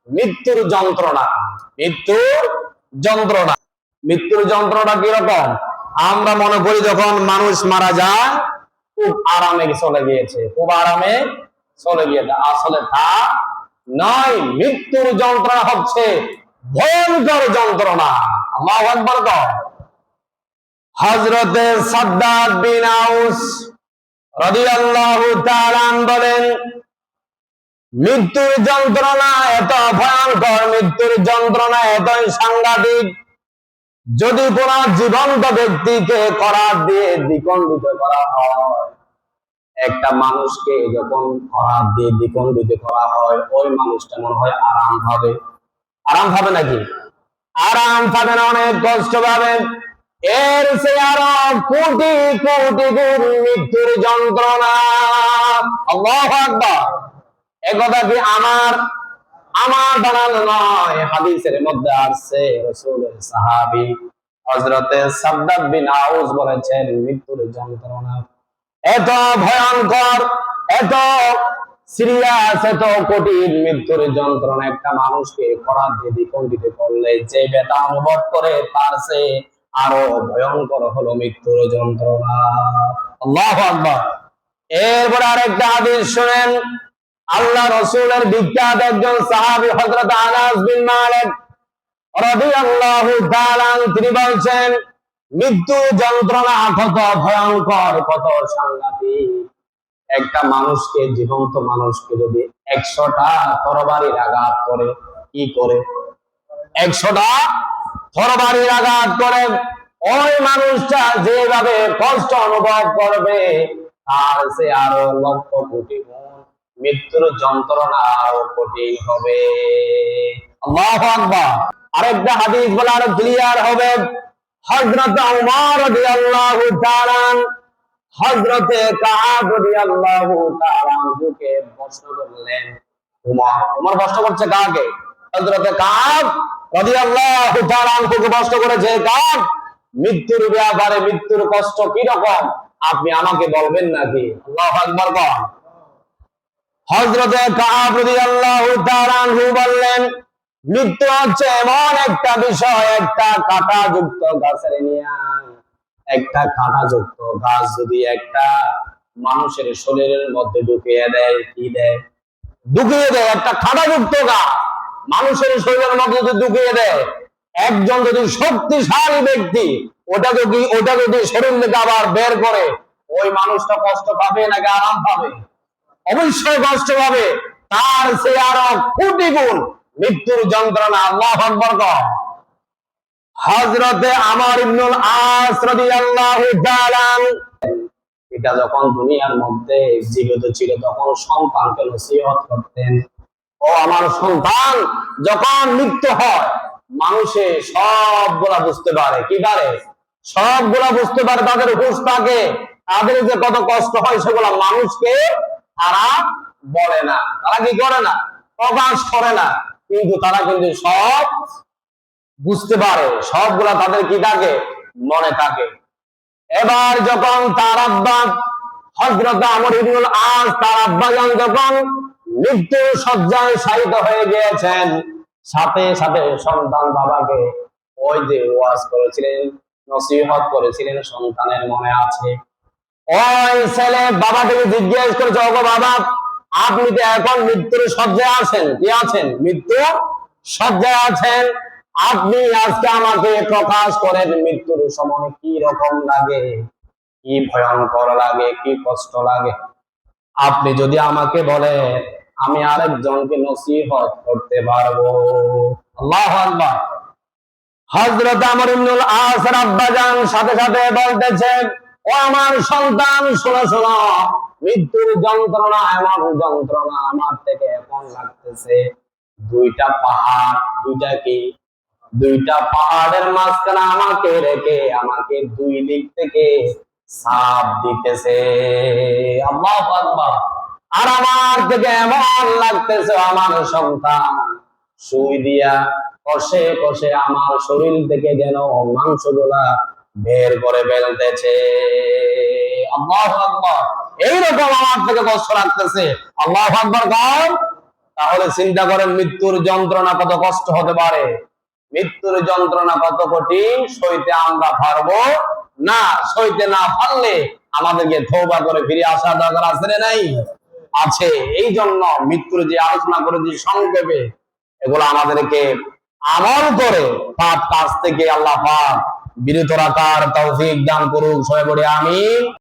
মৃত্যুর যন্ত্রণা। মৃত্যুর যন্ত্রণা, মৃত্যুর যন্ত্রণা কিরকম? আমরা মনে করি যখন মানুষ মারা যায় খুব আরামে চলে গিয়েছে, খুব আরামে চলে গিয়েছে। আসলে তা নয়। মৃত্যুর যন্ত্রণা হচ্ছে ভয়ঙ্কর যন্ত্রণা। আল্লাহু আকবার। হযরতে সাদ্দাদ বিন আউস রাদিয়াল্লাহু তাআলা বলেন, মৃত্যুর যন্ত্রণা এত ভয়ঙ্কর, মৃত্যুর যন্ত্রণা এতই সাংঘাতিক, যদি কোন জীবন্ত ব্যক্তিকে করাত দিয়ে দ্বিখণ্ডিত করা হয়, একটা মানুষকে যখন করাত দিয়ে দ্বিখণ্ডিত করা হয়, ওই মানুষটা মনে হয় আরাম পাবে। আরাম পাবে নাকি? আরাম পাবে না, অনেক কষ্ট পাবে। এর সে আরো কোটি কোটি গুণ মৃত্যুর যন্ত্রণা। আল্লাহু আকবার। একথা কি আমার বানানো নয়, হাদিসের মধ্যে আসছে। রাসূলের সাহাবী হযরতে সাদ্দাদ বিন আউস বলেছেন, মৃত্যুর যন্ত্রণা এত ভয়ঙ্কর, এত সিরিয়াস, এত কঠিন। মৃত্যুর যন্ত্রণা একটা মানুষকে করাত দিয়ে দ্বিখণ্ডিত করলে যে ব্যথা অনুভব করে, তার সে আরো ভয়ঙ্কর হলো মৃত্যুর যন্ত্রণা। আল্লাহু আকবার। এরপর আরেকটা হাদিস শুনেন। আল্লাহ রাসূলের বিখ্যাত একজন সাহাবী হযরত আনাস বিন মালিক রাদিয়াল্লাহু তাআলা তিনি বলছেন, মৃত্যু যন্ত্রণা কত ভয়ঙ্কর, কত সাংঘাতিক। একটা মানুষকে, জীবন্ত মানুষকে যদি 100টা তরবারির আঘাত করে, কি করে? 100টা তরবারির আঘাত করে ওই মানুষটা যেভাবে কষ্ট অনুভব করবে, তার সে আরো লক্ষ কোটি গুণ মৃত্যুর যন্ত্রণা আরো কঠিন হবে। আল্লাহু আকবার। আরেকটা হাদিস বলে আরো ক্লিয়ার হবে। হযরত উমর রাদিয়াল্লাহু তাআলা হযরতে কাব রাদিয়াল্লাহু তাআলা কে প্রশ্ন করলেন। উমর প্রশ্ন করছে কাকে? হযরতে কাব রাদিয়াল্লাহু তাআলা কে প্রশ্ন করেছে, কাব, মৃত্যুর ব্যাপারে, মৃত্যুর কষ্ট কি রকম আপনি আমাকে বলবেন নাকি? আল্লাহু আকবার। বল। হযরতে কাব রাদিয়াল্লাহু তাআলা বললেন, মৃত্যু হচ্ছে এমন একটা বিষয়, একটা কাঁটাযুক্ত গাছের নিয়া। একটা কাঁটাযুক্ত গাছ যদি একটা মানুষের শরীরের মধ্যে ঢুকিয়ে দেয়, কি দেয়? ঢুকিয়ে দেয়। একটা কাঁটাযুক্ত গাছ মানুষের শরীরের মধ্যে যদি ঢুকিয়ে দেয়, একজন যদি শক্তিশালী ব্যক্তি ওটা যদি শরীর থেকে আবার বের করে, ওই মানুষটা কষ্ট পাবে নাকি আরাম পাবে? অবশ্যই কষ্ট পাবে। তার সে আরো কোটি গুণ মৃত্যুর যন্ত্রণা। আল্লাহু আকবার। হযরতে আমর ইবনুল আস রাদিয়াল্লাহু তাআলা এটা যখন দুনিয়ার মধ্যে জীবিত ছিল, তখন সন্তানকে নসিহত করতেন, ও আমার সন্তান, যখন মৃত্যু হয়, মানুষে সবগুলা বুঝতে পারে। কি পারে? সবগুলা বুঝতে পারে। তাদের হুঁশ থাকে, তাদের যে কত কষ্ট হয় সেগুলা মানুষকে তারা বলে না, তারা কি করে না, প্রকাশ করে না, কিন্তু তারা কিন্তু সব বুঝতে পারে। সবগুলা তাদের কি থাকে? মনে থাকে। এবার যখন তার আব্বা হযরত আমর ইবনুল আস, তার আব্বাজান যখন মৃত্যু শয্যায় শায়িত হয়ে গিয়েছেন, সাথে সাথে সন্তান বাবাকে ওই যে ওয়াজ করেছিলেন, নসিহত করেছিলেন, সন্তানের মনে আছে। ওই ছেলে বাবাকে জিজ্ঞেস করেছে, ওগো বাবা, আপনি তো এখন মৃত্যুর শয্যায় আছেন, কি আছেন? মৃত্যু শয্যায় আছেন। আপনি আজকে আমাকে প্রকাশ করেন, মৃত্যুর সময় কি রকম লাগে, কি ভয়ঙ্কর লাগে, কি কষ্ট লাগে। আপনি যদি আমাকে বলেন, আমি আরেকজনকে নসিহত করতে পারবো। আল্লাহু আকবার। হযরত আমর ইবনুল আস আব্বাজান সাথে সাথে বলতেছেন, ও আমার সন্তান, শোনো শোনো, মৃত্যুর যন্ত্রণা এমন যন্ত্রণা আমার থেকে এখন লাগতেছে দুইটা পাহাড়। দুইটা কি? দুইটা পাহাড়ের মাঝখানে আমাকে রেখে আমাকে দুই দিক থেকে চাপ দিতেছে। আল্লাহু আকবার। আর আমার থেকে এমন লাগতেছে, আমার সন্তান সুই দিয়া কষে কষে আমার শরীর থেকে যেন মাংসগুলা বের করে ফেলতেছে। আল্লাহু আকবার। এইরকম আমার থেকে কষ্ট লাগতেছে। আল্লাহু আকবার। তাহলে চিন্তা করেন মৃত্যুর যন্ত্রণা কত কষ্ট হতে পারে। মৃত্যুর যন্ত্রণা কত কঠিন, সইতে আমরা পারবো না। সইতে না পারলে আমাদেরকে তওবা করে ফিরে আসা দরকার আছে না নাই? আছে। এই জন্য মৃত্যুর যে আলোচনা করেছি সংক্ষেপে, এগুলো আমাদেরকে আমল করে পাপ কাজ থেকে আল্লাহ পাক বিরত রাখার তৌফিক দান করুন। সবাই বলি আমিন।